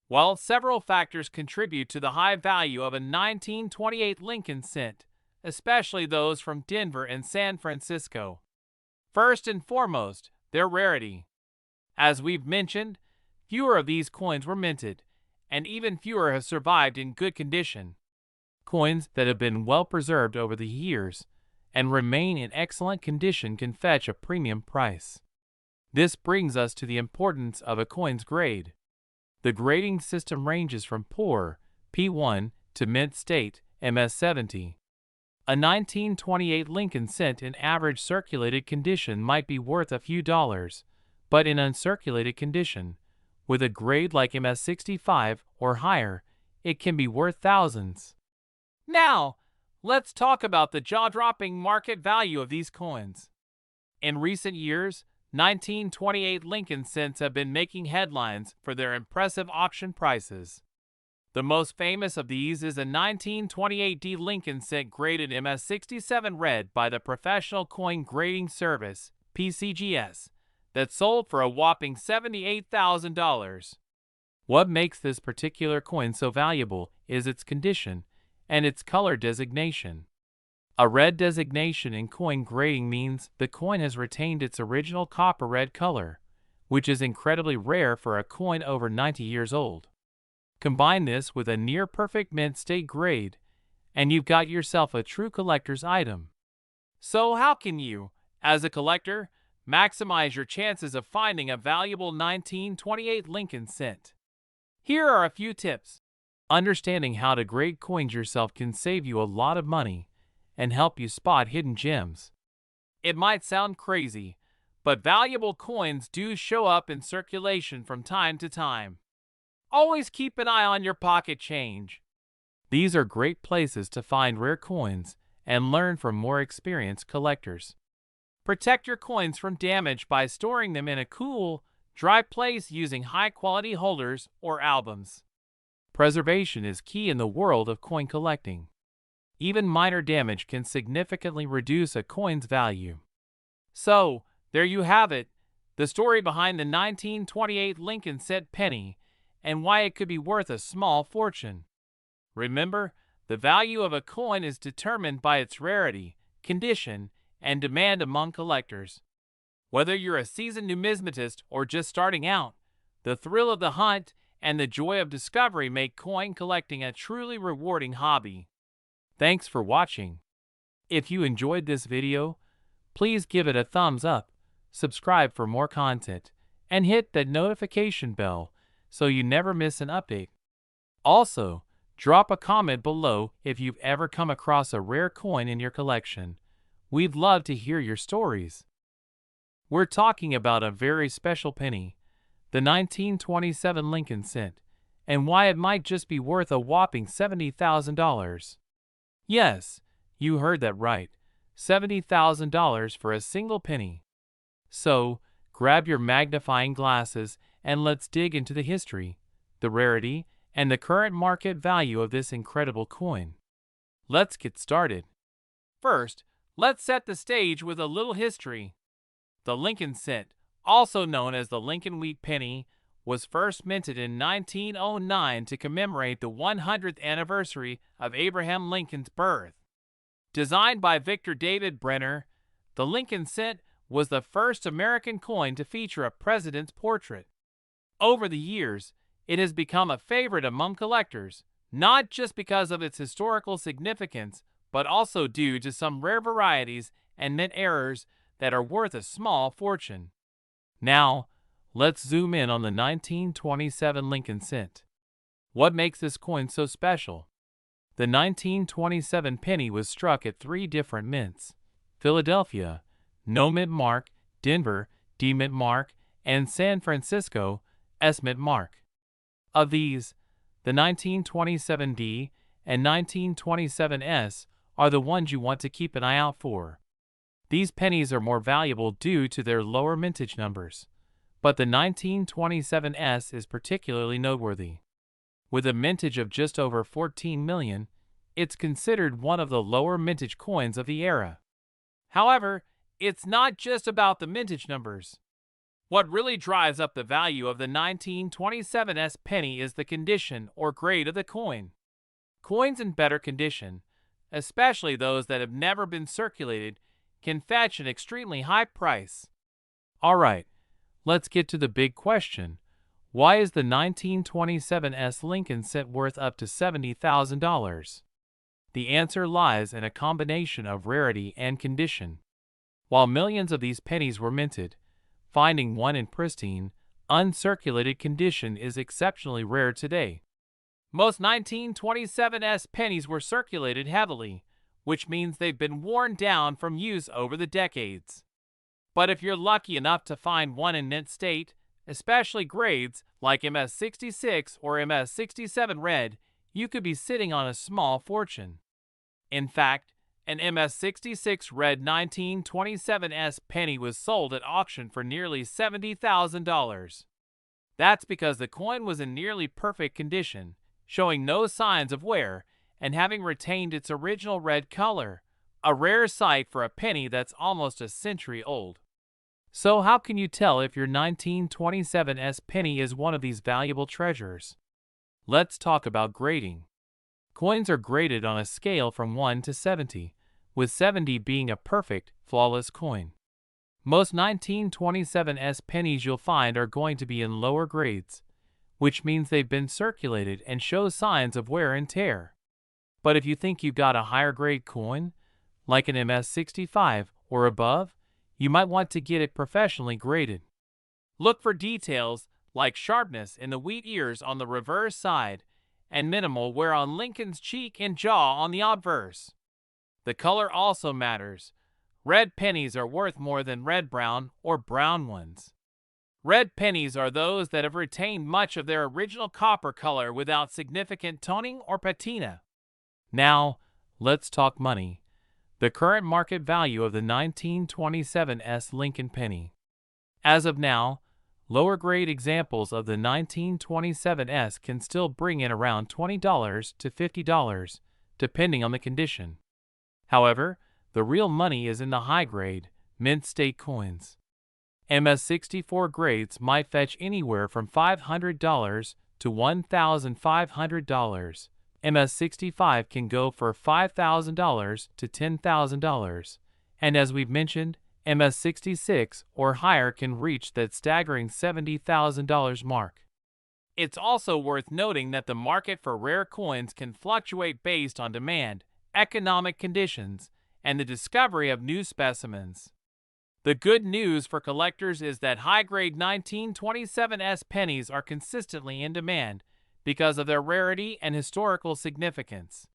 Well, several factors contribute to the high value of a 1928 Lincoln cent, especially those from Denver and San Francisco. First and foremost, their rarity. As we've mentioned, fewer of these coins were minted, and even fewer have survived in good condition. Coins that have been well preserved over the years and remain in excellent condition can fetch a premium price. This brings us to the importance of a coin's grade. The grading system ranges from poor, P1, to mint state, MS70. A 1928 Lincoln cent in average circulated condition might be worth a few dollars, but in uncirculated condition, with a grade like MS65 or higher, it can be worth thousands. Now, let's talk about the jaw-dropping market value of these coins. In recent years, 1928 Lincoln cents have been making headlines for their impressive auction prices. The most famous of these is a 1928 D Lincoln cent graded MS-67 red by the Professional Coin Grading Service, PCGS, that sold for a whopping $78,000. What makes this particular coin so valuable is its condition and its color designation. A red designation in coin grading means the coin has retained its original copper red color, which is incredibly rare for a coin over 90 years old. Combine this with a near-perfect mint state grade, and you've got yourself a true collector's item. So how can you, as a collector, maximize your chances of finding a valuable 1928 Lincoln cent? Here are a few tips. Understanding how to grade coins yourself can save you a lot of money and help you spot hidden gems. It might sound crazy, but valuable coins do show up in circulation from time to time. Always keep an eye on your pocket change. These are great places to find rare coins and learn from more experienced collectors. Protect your coins from damage by storing them in a cool, dry place using high-quality holders or albums. Preservation is key in the world of coin collecting. Even minor damage can significantly reduce a coin's value. So, there you have it, the story behind the 1928 Lincoln cent penny and why it could be worth a small fortune. Remember, the value of a coin is determined by its rarity, condition, and demand among collectors. Whether you're a seasoned numismatist or just starting out, the thrill of the hunt and the joy of discovery make coin collecting a truly rewarding hobby. Thanks for watching. If you enjoyed this video, please give it a thumbs up, subscribe for more content, and hit that notification bell so you never miss an update. Also, drop a comment below if you've ever come across a rare coin in your collection. We'd love to hear your stories. We're talking about a very special penny, the 1927 Lincoln cent, and why it might just be worth a whopping $70,000. Yes, you heard that right, $70,000 for a single penny. So, grab your magnifying glasses and let's dig into the history, the rarity, and the current market value of this incredible coin. Let's get started. First, let's set the stage with a little history. The Lincoln cent, also known as the Lincoln wheat penny, was first minted in 1909 to commemorate the 100th anniversary of Abraham Lincoln's birth. Designed by Victor David Brenner, the Lincoln cent was the first American coin to feature a president's portrait. Over the years, it has become a favorite among collectors, not just because of its historical significance, but also due to some rare varieties and mint errors that are worth a small fortune. Now, let's zoom in on the 1927 Lincoln cent. What makes this coin so special? The 1927 penny was struck at 3 different mints: Philadelphia, No Mint Mark, Denver, D Mint Mark, and San Francisco, S Mint Mark. Of these, the 1927D and 1927S are the ones you want to keep an eye out for. These pennies are more valuable due to their lower mintage numbers, but the 1927S is particularly noteworthy. With a mintage of just over 14 million, it's considered one of the lower mintage coins of the era. However, it's not just about the mintage numbers. What really drives up the value of the 1927S penny is the condition or grade of the coin. Coins in better condition, especially those that have never been circulated, can fetch an extremely high price. Alright, let's get to the big question. Why is the 1927S Lincoln cent worth up to $70,000? The answer lies in a combination of rarity and condition. While millions of these pennies were minted, finding one in pristine, uncirculated condition is exceptionally rare today. Most 1927S pennies were circulated heavily, which means they've been worn down from use over the decades. But if you're lucky enough to find one in mint state, especially grades like MS-66 or MS-67 red, you could be sitting on a small fortune. In fact, an MS-66 red 1927S penny was sold at auction for nearly $70,000. That's because the coin was in nearly perfect condition, showing no signs of wear and having retained its original red color, a rare sight for a penny that's almost a century old. So how can you tell if your 1927 penny is one of these valuable treasures? Let's talk about grading. Coins are graded on a scale from 1 to 70, with 70 being a perfect, flawless coin. Most 1927 pennies you'll find are going to be in lower grades, which means they've been circulated and show signs of wear and tear. But if you think you've got a higher grade coin, like an MS-65 or above, you might want to get it professionally graded. Look for details like sharpness in the wheat ears on the reverse side and minimal wear on Lincoln's cheek and jaw on the obverse. The color also matters. Red pennies are worth more than red-brown or brown ones. Red pennies are those that have retained much of their original copper color without significant toning or patina. Now, let's talk money. The current market value of the 1927 Lincoln penny. As of now, lower grade examples of the 1927 can still bring in around $20 to $50, depending on the condition. However, the real money is in the high grade, mint state coins. MS-64 grades might fetch anywhere from $500 to $1,500. MS-65 can go for $5,000 to $10,000, and as we've mentioned, MS-66 or higher can reach that staggering $70,000 mark. It's also worth noting that the market for rare coins can fluctuate based on demand, economic conditions, and the discovery of new specimens. The good news for collectors is that high-grade 1927 pennies are consistently in demand because of their rarity and historical significance.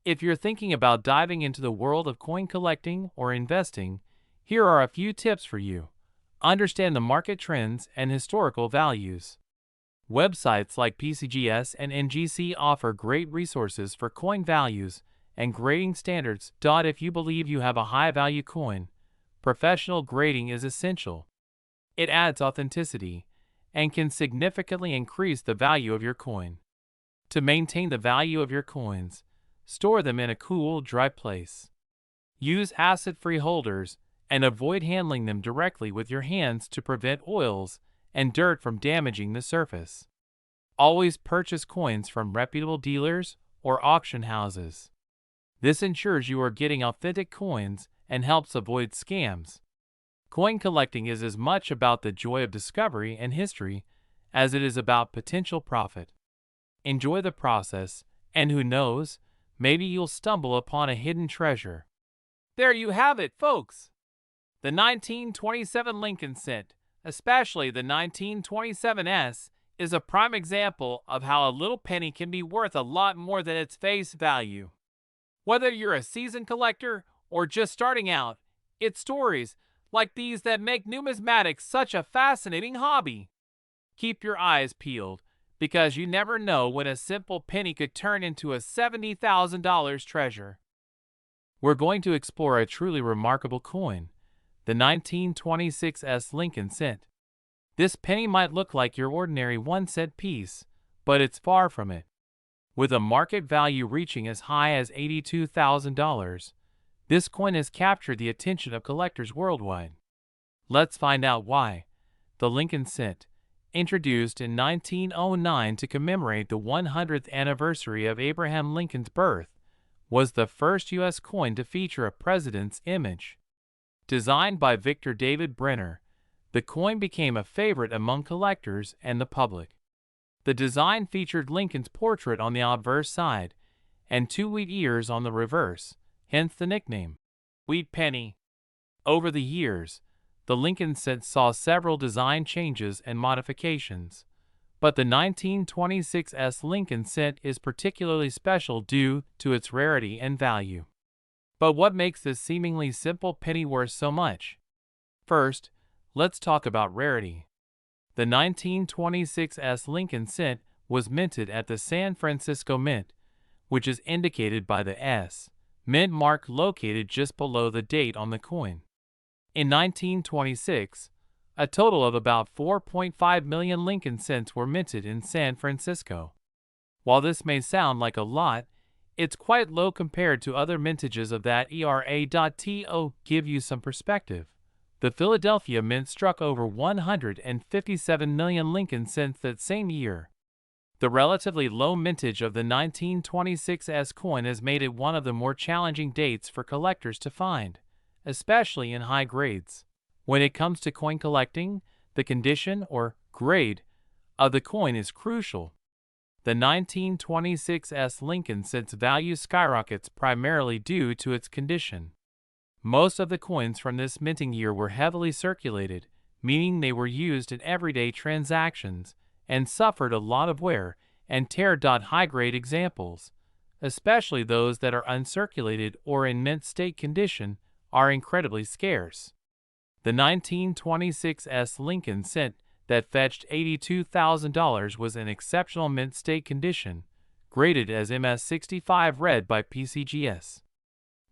If you're thinking about diving into the world of coin collecting or investing, here are a few tips for you. Understand the market trends and historical values. Websites like PCGS and NGC offer great resources for coin values and grading standards. If you believe you have a high-value coin, professional grading is essential. It adds authenticity and can significantly increase the value of your coin. To maintain the value of your coins, store them in a cool, dry place. Use acid-free holders and avoid handling them directly with your hands to prevent oils and dirt from damaging the surface. Always purchase coins from reputable dealers or auction houses. This ensures you are getting authentic coins and helps avoid scams. Coin collecting is as much about the joy of discovery and history as it is about potential profit. Enjoy the process, and who knows, maybe you'll stumble upon a hidden treasure. There you have it, folks! The 1927 Lincoln cent, especially the 1927 is a prime example of how a little penny can be worth a lot more than its face value. Whether you're a seasoned collector or just starting out, it's stories like these that make numismatics such a fascinating hobby. Keep your eyes peeled, because you never know when a simple penny could turn into a $70,000 treasure. We're going to explore a truly remarkable coin, the 1926 Lincoln cent. This penny might look like your ordinary 1-cent piece, but it's far from it. With a market value reaching as high as $82,000, this coin has captured the attention of collectors worldwide. Let's find out why. The Lincoln cent, introduced in 1909 to commemorate the 100th anniversary of Abraham Lincoln's birth, was the first U.S. coin to feature a president's image. Designed by Victor David Brenner, the coin became a favorite among collectors and the public. The design featured Lincoln's portrait on the obverse side and 2 wheat ears on the reverse, hence the nickname, Wheat Penny. Over the years, the Lincoln cent saw several design changes and modifications, but the 1926 Lincoln cent is particularly special due to its rarity and value. But what makes this seemingly simple penny worth so much? First, let's talk about rarity. The 1926 Lincoln cent was minted at the San Francisco Mint, which is indicated by the S mint mark located just below the date on the coin. In 1926, a total of about 4.5 million Lincoln cents were minted in San Francisco. While this may sound like a lot, it's quite low compared to other mintages of that era. To give you some perspective, the Philadelphia Mint struck over 157 million Lincoln cents that same year. The relatively low mintage of the 1926 coin has made it one of the more challenging dates for collectors to find, especially in high grades. When it comes to coin collecting, the condition, or grade, of the coin is crucial. The 1926 Lincoln Cent's value skyrockets primarily due to its condition. Most of the coins from this minting year were heavily circulated, meaning they were used in everyday transactions, and suffered a lot of wear and tear. High-grade examples, especially those that are uncirculated or in mint state condition, are incredibly scarce. The 1926 Lincoln Cent that fetched $82,000 was in exceptional mint state condition, graded as MS65 red by PCGS.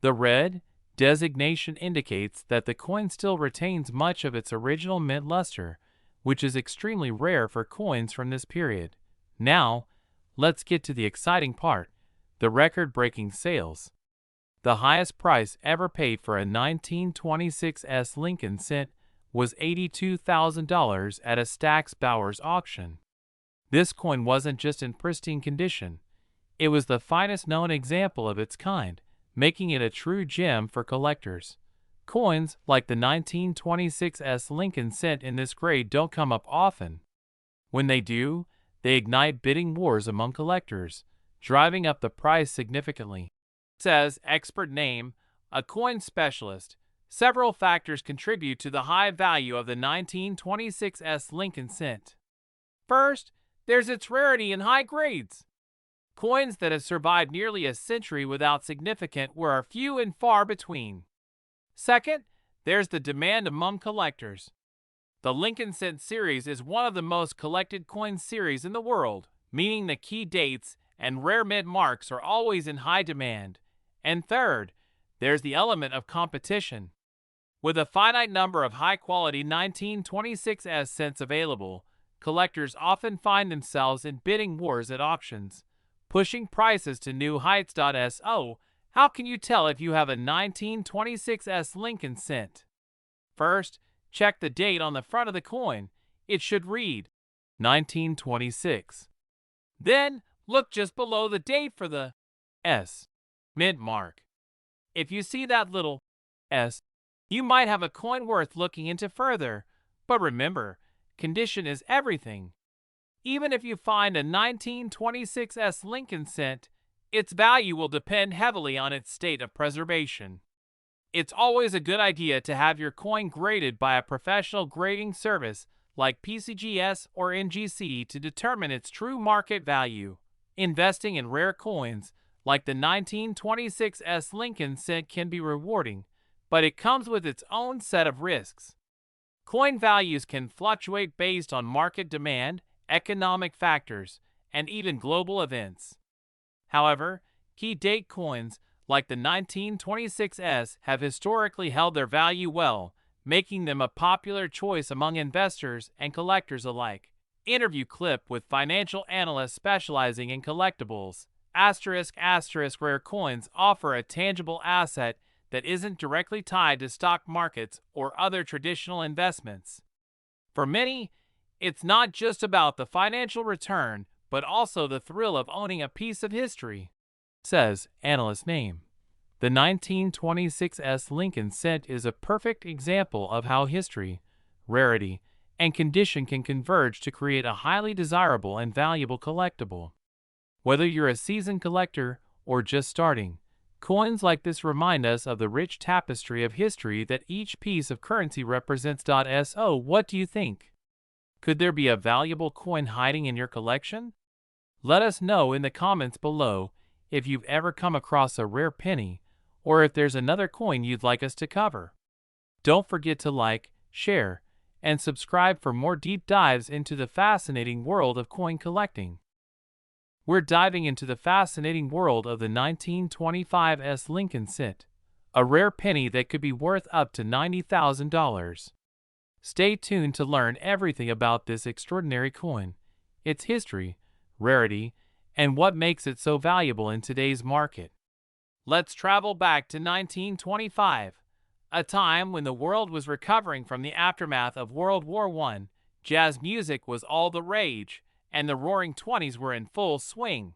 The red designation indicates that the coin still retains much of its original mint luster, which is extremely rare for coins from this period. Now, let's get to the exciting part, the record-breaking sales. The highest price ever paid for a 1926 Lincoln Cent was $82,000 at a Stack's Bowers auction. This coin wasn't just in pristine condition, it was the finest known example of its kind, making it a true gem for collectors. Coins like the 1926 Lincoln Cent in this grade don't come up often. When they do, they ignite bidding wars among collectors, driving up the price significantly. Says expert name, a coin specialist. Several factors contribute to the high value of the 1926 Lincoln Cent. First, there's its rarity in high grades. Coins that have survived nearly a century without significant wear are few and far between. Second, there's the demand among collectors. The Lincoln Cent series is one of the most collected coin series in the world, meaning the key dates and rare mint marks are always in high demand. And third, there's the element of competition. With a finite number of high-quality 1926 cents available, collectors often find themselves in bidding wars at auctions, pushing prices to new heights. So, how can you tell if you have a 1926 Lincoln Cent? First, check the date on the front of the coin. It should read 1926. Then, look just below the date for the S mint mark. If you see that little S, you might have a coin worth looking into further. But remember, condition is everything. Even if you find a 1926 Lincoln Cent, its value will depend heavily on its state of preservation. It's always a good idea to have your coin graded by a professional grading service like PCGS or NGC to determine its true market value. Investing in rare coins like the 1926 Lincoln Cent can be rewarding, but it comes with its own set of risks. Coin values can fluctuate based on market demand, economic factors, and even global events. However, key date coins like the 1926 have historically held their value well, making them a popular choice among investors and collectors alike. Interview clip with financial analysts specializing in collectibles. **** Rare coins offer a tangible asset that isn't directly tied to stock markets or other traditional investments. For many, it's not just about the financial return, but also the thrill of owning a piece of history, says analyst name. The 1926 Lincoln Cent is a perfect example of how history, rarity, and condition can converge to create a highly desirable and valuable collectible. Whether you're a seasoned collector or just starting, coins like this remind us of the rich tapestry of history that each piece of currency represents. So, what do you think? Could there be a valuable coin hiding in your collection? Let us know in the comments below if you've ever come across a rare penny, or if there's another coin you'd like us to cover. Don't forget to like, share, and subscribe for more deep dives into the fascinating world of coin collecting. We're diving into the fascinating world of the 1925 Lincoln Cent, a rare penny that could be worth up to $90,000. Stay tuned to learn everything about this extraordinary coin, its history, rarity, and what makes it so valuable in today's market. Let's travel back to 1925, a time when the world was recovering from the aftermath of World War I. Jazz music was all the rage, and the Roaring Twenties were in full swing.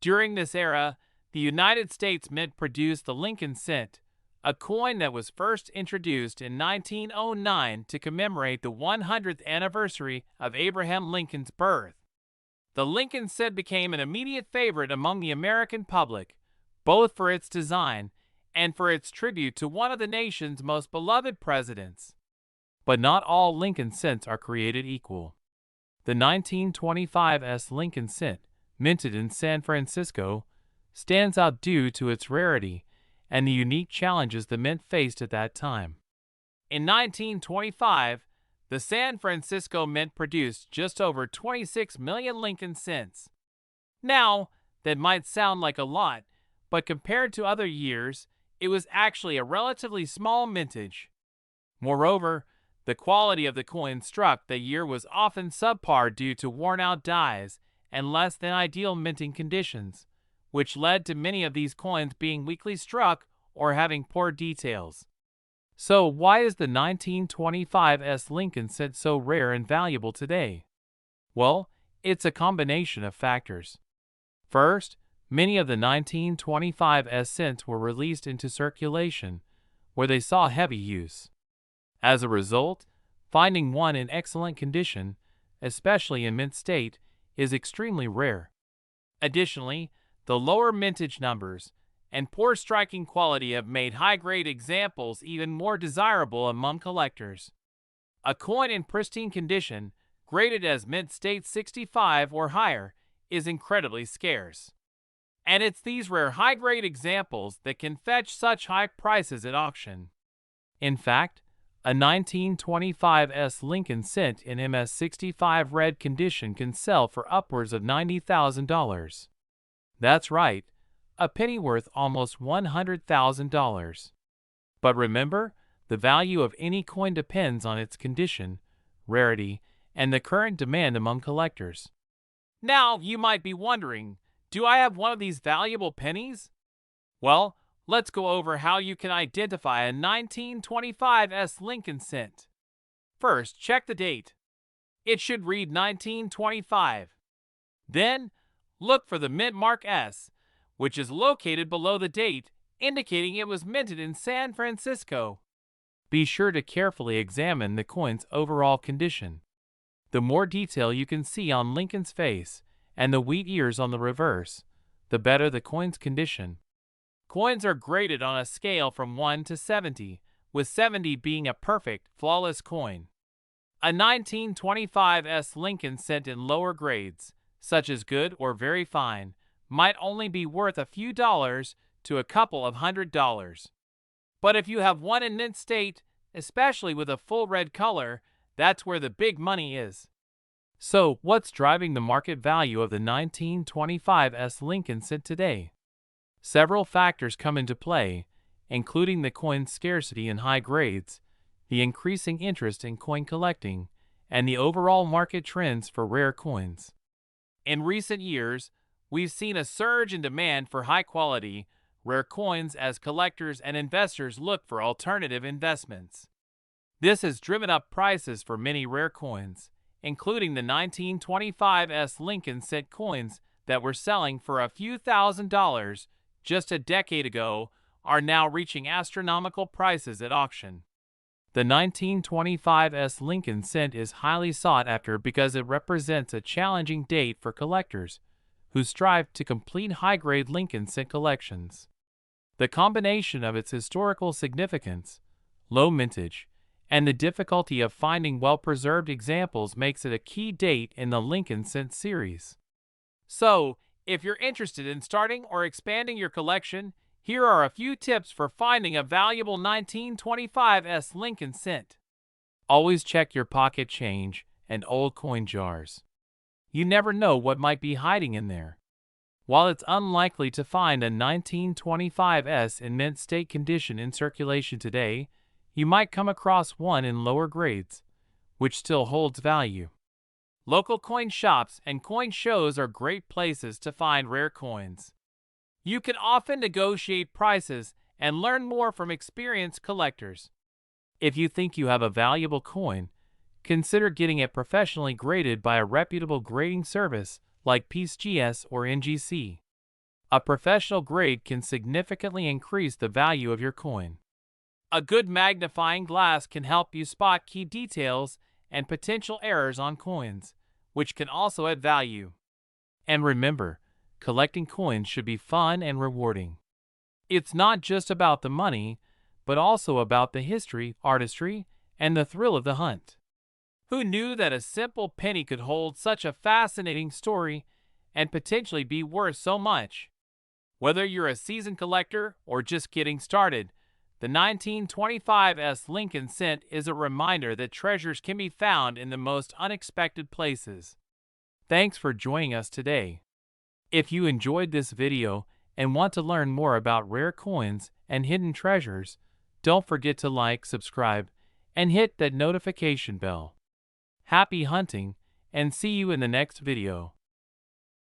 During this era, the United States Mint produced the Lincoln cent, a coin that was first introduced in 1909 to commemorate the 100th anniversary of Abraham Lincoln's birth. The Lincoln cent became an immediate favorite among the American public, both for its design and for its tribute to one of the nation's most beloved presidents. But not all Lincoln cents are created equal. The 1925 Lincoln cent, minted in San Francisco, stands out due to its rarity and the unique challenges the mint faced at that time. In 1925, the San Francisco Mint produced just over 26 million Lincoln cents. Now, that might sound like a lot, but compared to other years, it was actually a relatively small mintage. Moreover, the quality of the coin struck that year was often subpar due to worn-out dies and less than ideal minting conditions, which led to many of these coins being weakly struck or having poor details. So why is the 1925 Lincoln cent so rare and valuable today? Well, it's a combination of factors. First, many of the 1925 cents were released into circulation, where they saw heavy use. As a result, finding one in excellent condition, especially in mint state, is extremely rare. Additionally, the lower mintage numbers and poor striking quality have made high-grade examples even more desirable among collectors. A coin in pristine condition, graded as mint state 65 or higher, is incredibly scarce. And it's these rare high-grade examples that can fetch such high prices at auction. In fact, a 1925 Lincoln cent in MS65 red condition can sell for upwards of $90,000. That's right, a penny worth almost $100,000. But remember, the value of any coin depends on its condition, rarity, and the current demand among collectors. Now, you might be wondering, do I have one of these valuable pennies? Well, let's go over how you can identify a 1925 Lincoln cent. First, check the date. It should read 1925. Then, look for the mint mark S, which is located below the date, indicating it was minted in San Francisco. Be sure to carefully examine the coin's overall condition. The more detail you can see on Lincoln's face and the wheat ears on the reverse, the better the coin's condition. Coins are graded on a scale from 1 to 70, with 70 being a perfect, flawless coin. A 1925 Lincoln cent in lower grades, such as good or very fine, might only be worth a few dollars to a couple of $100. But if you have one in mint state, especially with a full red color, that's where the big money is. So, what's driving the market value of the 1925 Lincoln cent today? Several factors come into play, including the coin's scarcity in high grades, the increasing interest in coin collecting, and the overall market trends for rare coins. In recent years, we've seen a surge in demand for high-quality, rare coins as collectors and investors look for alternative investments. This has driven up prices for many rare coins, including the 1925 Lincoln cent coins that were selling for a few $1,000s just a decade ago are now reaching astronomical prices at auction. The 1925 Lincoln cent is highly sought after because it represents a challenging date for collectors who strive to complete high-grade Lincoln cent collections. The combination of its historical significance, low mintage, and the difficulty of finding well-preserved examples makes it a key date in the Lincoln cent series. So, if you're interested in starting or expanding your collection, here are a few tips for finding a valuable 1925 Lincoln cent. Always check your pocket change and old coin jars. You never know what might be hiding in there. While it's unlikely to find a 1925 in mint state condition in circulation today, you might come across one in lower grades, which still holds value. Local coin shops and coin shows are great places to find rare coins. You can often negotiate prices and learn more from experienced collectors. If you think you have a valuable coin, consider getting it professionally graded by a reputable grading service like PCGS or NGC. A professional grade can significantly increase the value of your coin. A good magnifying glass can help you spot key details and potential errors on coins, which can also add value. And remember, collecting coins should be fun and rewarding. It's not just about the money, but also about the history, artistry, and the thrill of the hunt. Who knew that a simple penny could hold such a fascinating story and potentially be worth so much? Whether you're a seasoned collector or just getting started, the 1925 Lincoln cent is a reminder that treasures can be found in the most unexpected places. Thanks for joining us today. If you enjoyed this video and want to learn more about rare coins and hidden treasures, don't forget to like, subscribe, and hit that notification bell. Happy hunting, and see you in the next video.